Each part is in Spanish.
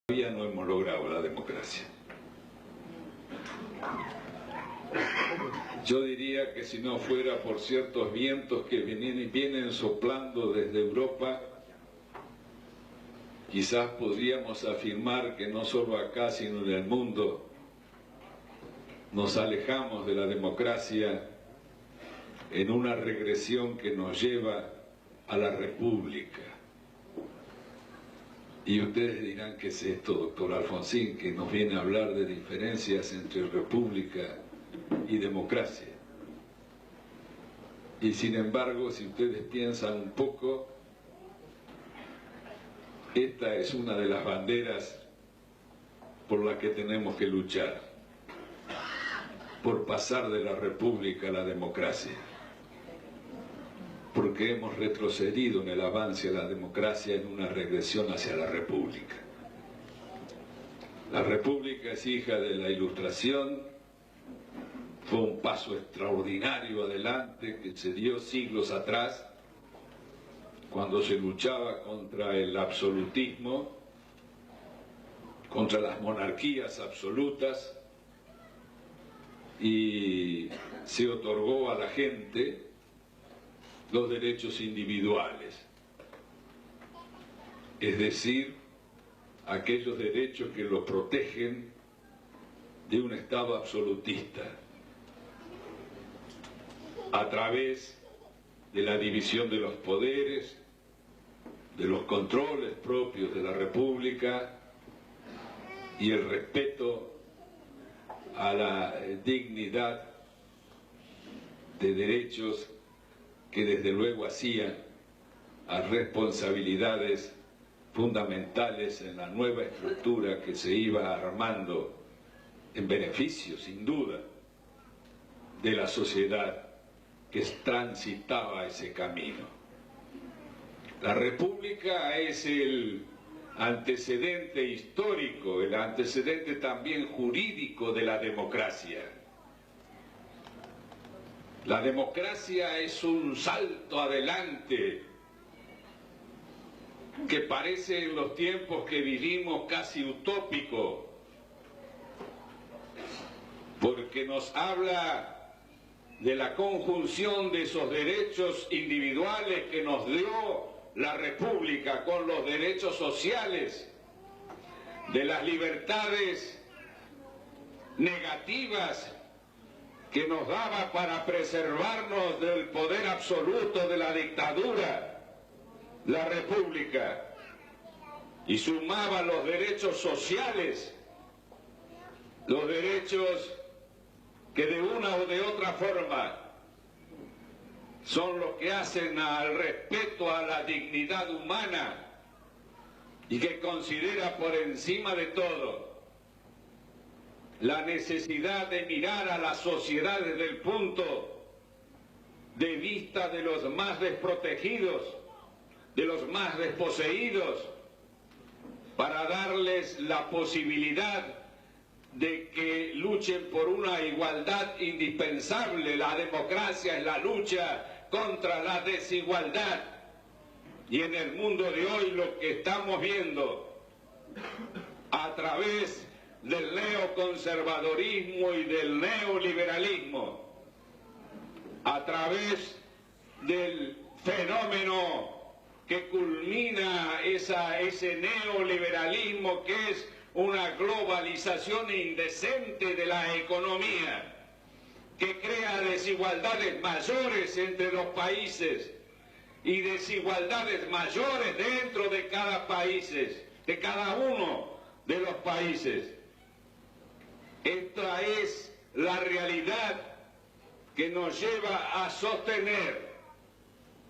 Todavía no hemos logrado la democracia. Yo diría que si no fuera por ciertos vientos que vienen soplando desde Europa, quizás podríamos afirmar que no solo acá, sino en el mundo, nos alejamos de la democracia en una regresión que nos lleva a la república. Y ustedes dirán, ¿qué es esto, doctor Alfonsín, que nos viene a hablar de diferencias entre república y democracia? Y sin embargo, si ustedes piensan un poco, esta es una de las banderas por las que tenemos que luchar, por pasar de la república a la democracia, porque hemos retrocedido en el avance a la democracia en una regresión hacia la república. La república es hija de la Ilustración, fue un paso extraordinario adelante que se dio siglos atrás, cuando se luchaba contra el absolutismo, contra las monarquías absolutas, y se otorgó a la gente los derechos individuales, es decir, aquellos derechos que los protegen de un Estado absolutista, a través de la división de los poderes, de los controles propios de la República y el respeto a la dignidad de derechos que desde luego hacían a responsabilidades fundamentales en la nueva estructura que se iba armando en beneficio, sin duda, de la sociedad que transitaba ese camino. La República es el antecedente histórico, el antecedente también jurídico de la democracia. La democracia es un salto adelante que parece en los tiempos que vivimos casi utópico, porque nos habla de la conjunción de esos derechos individuales que nos dio la República con los derechos sociales, de las libertades negativas que nos daba para preservarnos del poder absoluto de la dictadura, la República, y sumaba los derechos sociales, los derechos que de una o de otra forma son los que hacen al respeto a la dignidad humana y que considera por encima de todo la necesidad de mirar a la sociedad desde el punto de vista de los más desprotegidos, de los más desposeídos, para darles la posibilidad de que luchen por una igualdad indispensable. La democracia es la lucha contra la desigualdad. Y en el mundo de hoy lo que estamos viendo a través del neoconservadorismo y del neoliberalismo, a través del fenómeno que culmina ese neoliberalismo, que es una globalización indecente de la economía, que crea desigualdades mayores entre los países y desigualdades mayores dentro de cada país, de cada uno de los países. Esta es la realidad que nos lleva a sostener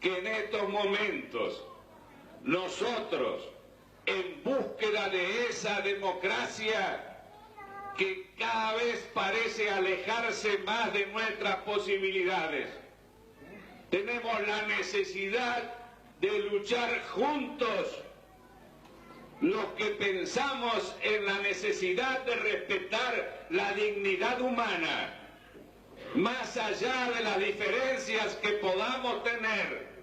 que en estos momentos nosotros, en búsqueda de esa democracia que cada vez parece alejarse más de nuestras posibilidades, tenemos la necesidad de luchar juntos los que pensamos en la necesidad de respetar la dignidad humana, más allá de las diferencias que podamos tener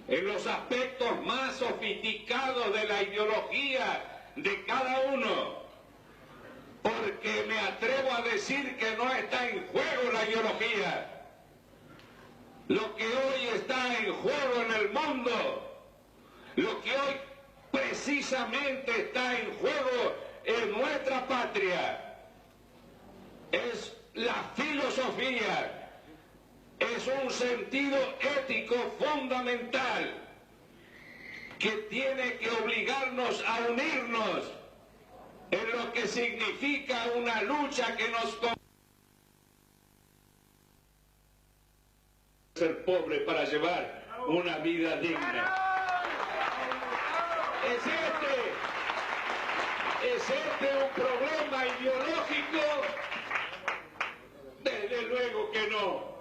en los aspectos más sofisticados de la ideología de cada uno, porque me atrevo a decir que no está en juego la ideología. Lo que hoy está en juego en el mundo, lo que hoy precisamente está en juego en nuestra patria, es la filosofía, es un sentido ético fundamental que tiene que obligarnos a unirnos en lo que significa una lucha que nos ser pobre para llevar una vida digna. ¿Es este un problema ideológico? Desde luego que no.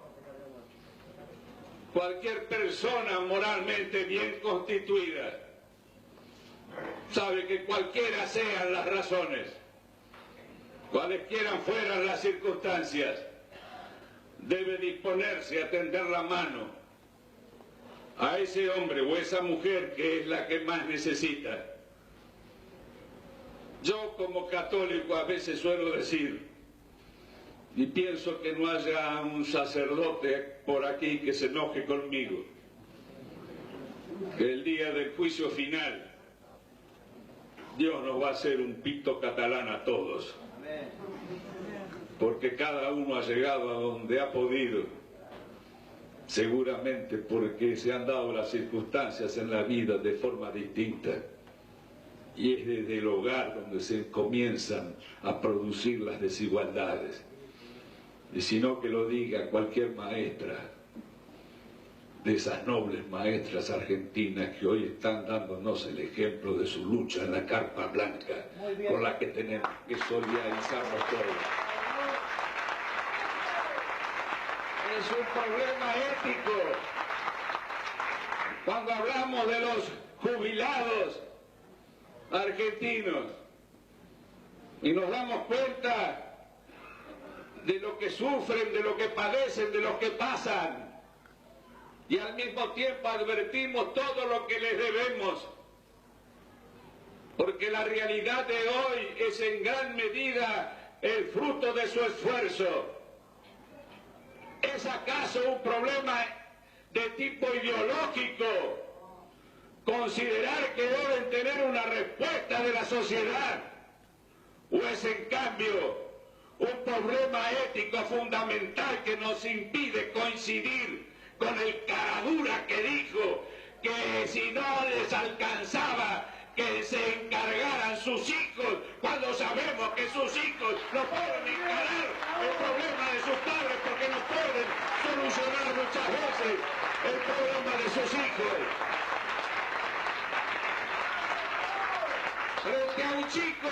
Cualquier persona moralmente bien constituida sabe que cualquiera sean las razones, cualesquiera fueran las circunstancias, debe disponerse a tender la mano a ese hombre o esa mujer que es la que más necesita. Yo como católico a veces suelo decir, y pienso que no haya un sacerdote por aquí que se enoje conmigo, que el día del juicio final Dios nos va a hacer un pito catalán a todos, porque cada uno ha llegado a donde ha podido, seguramente porque se han dado las circunstancias en la vida de forma distinta, y es desde el hogar donde se comienzan a producir las desigualdades. Y si no, que lo diga cualquier maestra de esas nobles maestras argentinas que hoy están dándonos el ejemplo de su lucha en la carpa blanca, con la que tenemos que solidarizarnos todos. Es un problema ético. Cuando hablamos de los jubilados argentinos y nos damos cuenta de lo que sufren, de lo que padecen, de lo que pasan, y al mismo tiempo advertimos todo lo que les debemos, porque la realidad de hoy es en gran medida el fruto de su esfuerzo. ¿Es acaso un problema de tipo ideológico considerar que deben tener una respuesta de la sociedad? ¿O es en cambio un problema ético fundamental que nos impide coincidir con el caradura que dijo que si no les alcanzaba que se encargaran sus hijos, cuando sabemos que sus hijos no pueden encarar el problema de sus padres porque no pueden solucionar muchas veces el problema de sus hijos? Frente a un chico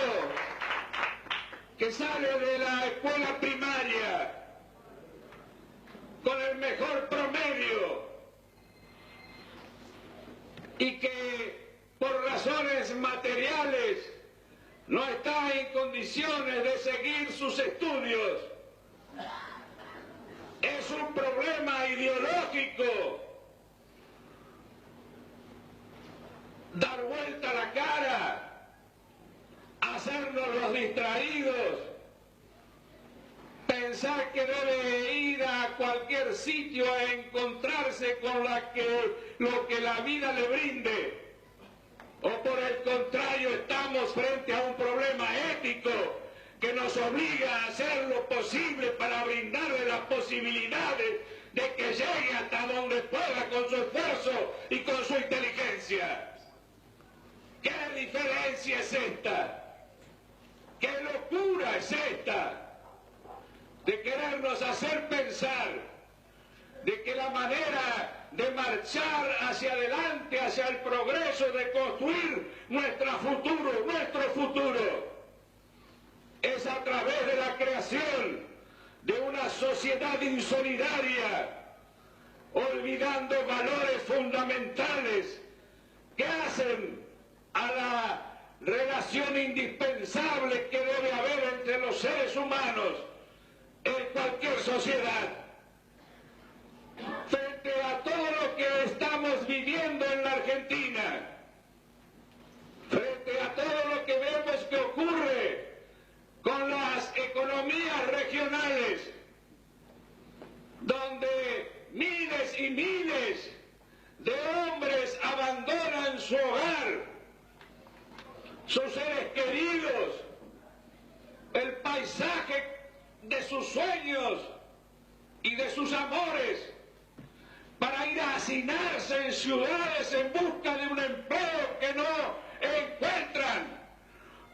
que sale de la escuela primaria con el mejor promedio y que por razones materiales no está en condiciones de seguir sus estudios, es un problema ideológico. Dar vuelta la cara, hacernos los distraídos, pensar que debe ir a cualquier sitio a encontrarse con lo que la vida le brinde, o por el contrario estamos frente a un problema ético que nos obliga a hacer lo posible para brindarle las posibilidades de que llegue hasta donde pueda con su esfuerzo y con su inteligencia. ¿Qué diferencia es esta? ¿Qué locura es esta? De querernos hacer pensar de que la manera de marchar hacia adelante, hacia el progreso, de construir nuestro futuro, es a través de la creación de una sociedad insolidaria, olvidando valores fundamentales que hacen a la relación indispensable que debe haber entre los seres humanos en cualquier sociedad. Frente a todo lo que estamos viviendo en la Argentina, frente a todo lo que vemos seres queridos, el paisaje de sus sueños y de sus amores, para ir a hacinarse en ciudades en busca de un empleo que no encuentran.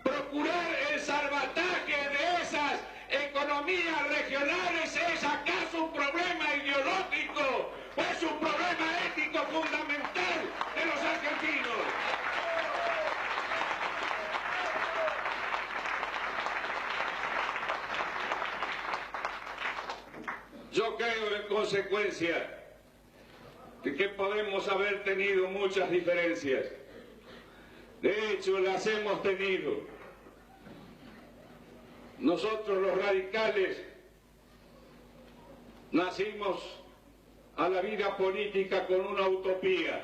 Procurar el salvataje de esas economías regionales es acaso un problema ideológico o es un problema ético fundamental de los argentinos. Yo creo en consecuencia de que podemos haber tenido muchas diferencias. De hecho, las hemos tenido. Nosotros los radicales nacimos a la vida política con una utopía: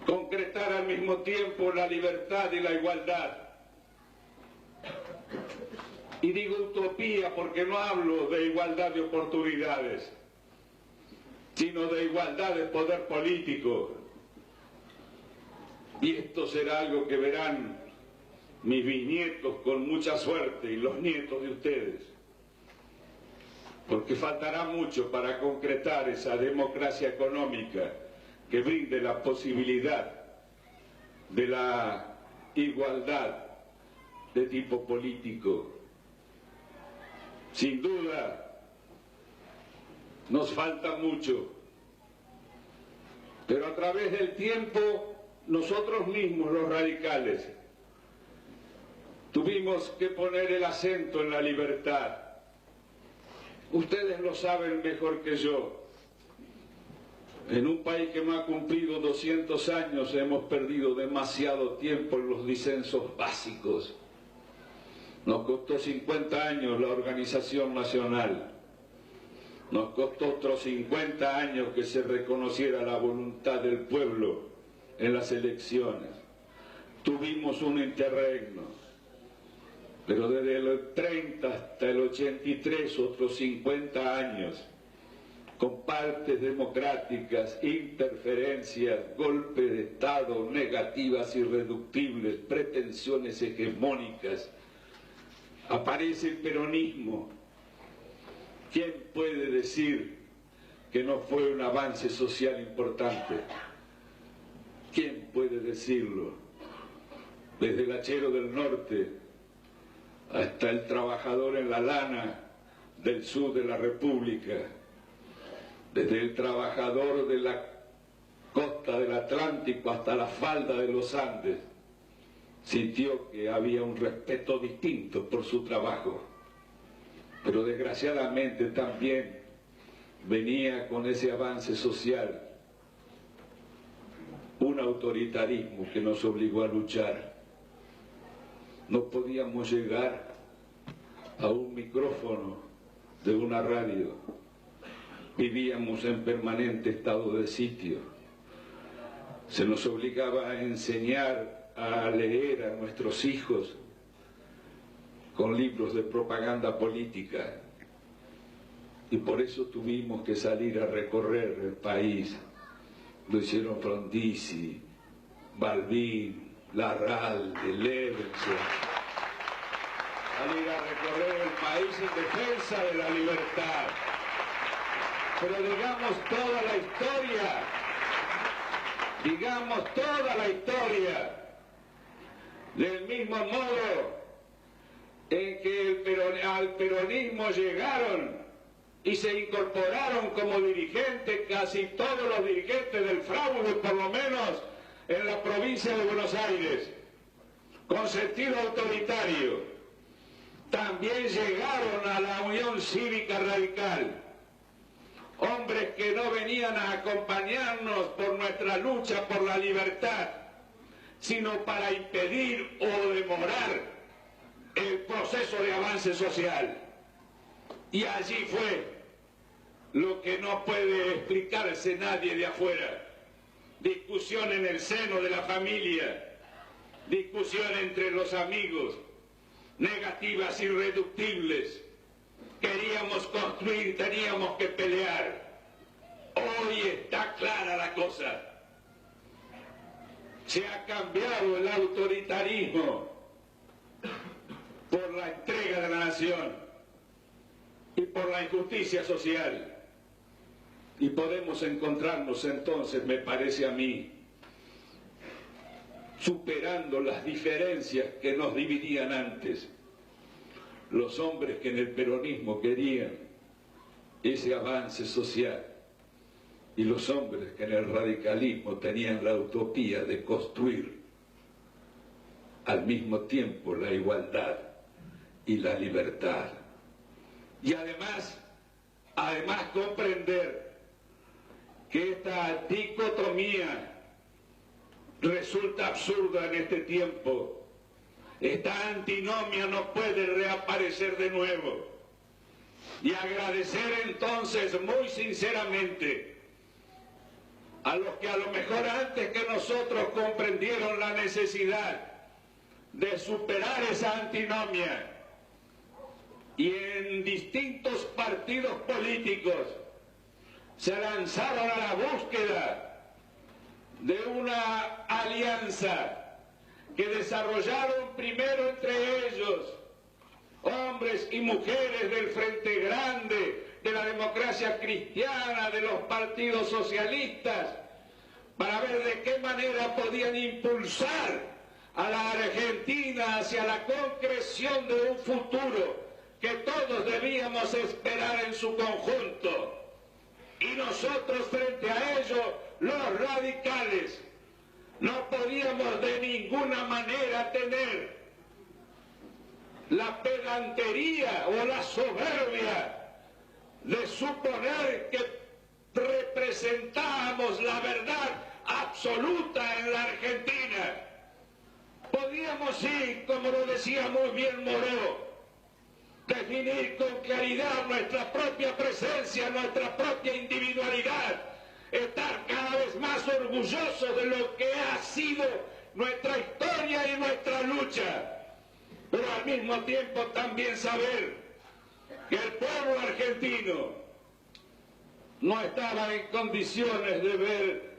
concretar al mismo tiempo la libertad y la igualdad. Y digo utopía porque no hablo de igualdad de oportunidades, sino de igualdad de poder político. Y esto será algo que verán mis bisnietos con mucha suerte y los nietos de ustedes, porque faltará mucho para concretar esa democracia económica que brinde la posibilidad de la igualdad de tipo político. Sin duda, nos falta mucho, pero a través del tiempo, nosotros mismos, los radicales, tuvimos que poner el acento en la libertad. Ustedes lo saben mejor que yo. En un país que no ha cumplido 200 años hemos perdido demasiado tiempo en los disensos básicos. Nos costó 50 años la organización nacional. Nos costó otros 50 años que se reconociera la voluntad del pueblo en las elecciones. Tuvimos un interregno, pero desde el 30 hasta el 83, otros 50 años, con partes democráticas, interferencias, golpes de Estado, negativas irreductibles, pretensiones hegemónicas. Aparece el peronismo. ¿Quién puede decir que no fue un avance social importante? ¿Quién puede decirlo? Desde el hachero del norte hasta el trabajador en la lana del sur de la República, desde el trabajador de la costa del Atlántico hasta la falda de los Andes, sintió que había un respeto distinto por su trabajo. Pero desgraciadamente también venía con ese avance social un autoritarismo que nos obligó a luchar. No podíamos llegar a un micrófono de una radio. Vivíamos en permanente estado de sitio. Se nos obligaba a enseñar a leer a nuestros hijos con libros de propaganda política, y por eso tuvimos que salir a recorrer el país. Lo hicieron Frondizi, Balbín, Larralde, Levenson. Salir a recorrer el país en defensa de la libertad. Pero digamos toda la historia, del mismo modo en que al peronismo llegaron y se incorporaron como dirigentes casi todos los dirigentes del fraude, por lo menos en la provincia de Buenos Aires, con sentido autoritario. También llegaron a la Unión Cívica Radical, hombres que no venían a acompañarnos por nuestra lucha por la libertad, sino para impedir o demorar el proceso de avance social. Y allí fue lo que no puede explicarse nadie de afuera. Discusión en el seno de la familia, discusión entre los amigos, negativas irreductibles. Queríamos construir, teníamos que pelear. Hoy está clara la cosa. Se ha cambiado el autoritarismo por la entrega de la nación y por la injusticia social. Y podemos encontrarnos entonces, me parece a mí, superando las diferencias que nos dividían antes. Los hombres que en el peronismo querían ese avance social y los hombres que en el radicalismo tenían la utopía de construir al mismo tiempo la igualdad y la libertad. Y además comprender que esta dicotomía resulta absurda en este tiempo. Esta antinomia no puede reaparecer de nuevo. Y agradecer entonces muy sinceramente a los que a lo mejor antes que nosotros comprendieron la necesidad de superar esa antinomia y en distintos partidos políticos se lanzaron a la búsqueda de una alianza que desarrollaron primero entre ellos hombres y mujeres del Frente Grande, de la democracia cristiana, de los partidos socialistas, para ver de qué manera podían impulsar a la Argentina hacia la concreción de un futuro que todos debíamos esperar en su conjunto. Y nosotros frente a ello, los radicales, no podíamos de ninguna manera tener la pedantería o la soberbia de suponer que representábamos la verdad absoluta en la Argentina. Podíamos sí, como lo decía muy bien Moró, definir con claridad nuestra propia presencia, nuestra propia individualidad, estar cada vez más orgullosos de lo que ha sido nuestra historia y nuestra lucha, pero al mismo tiempo también saber que el pueblo argentino no estaba en condiciones de ver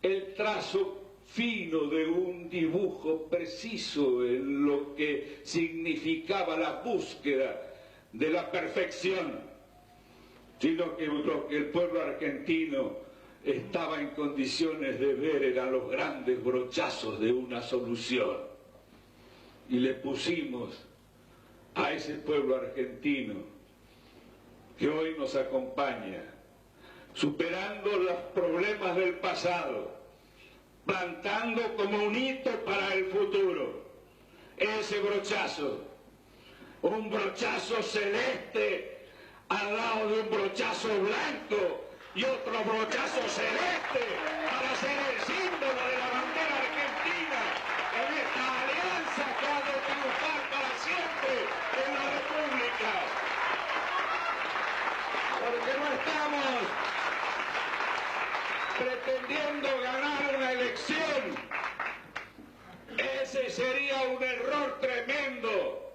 el trazo fino de un dibujo preciso en lo que significaba la búsqueda de la perfección, sino que lo que el pueblo argentino estaba en condiciones de ver eran los grandes brochazos de una solución. Y le pusimos a ese pueblo argentino que hoy nos acompaña, superando los problemas del pasado, plantando como un hito para el futuro ese brochazo, un brochazo celeste al lado de un brochazo blanco y otro brochazo celeste para ser el símbolo de la bandera argentina en esta alianza que ha de triunfar para siempre en la República. Porque no estamos pretendiendo ganar una elección. Ese sería un error tremendo.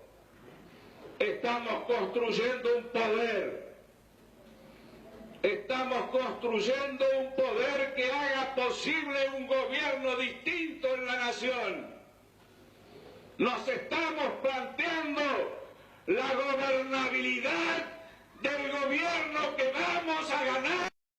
Estamos construyendo un poder. Estamos construyendo un poder que haga posible un gobierno distinto en la nación. Nos estamos planteando la gobernabilidad del gobierno que va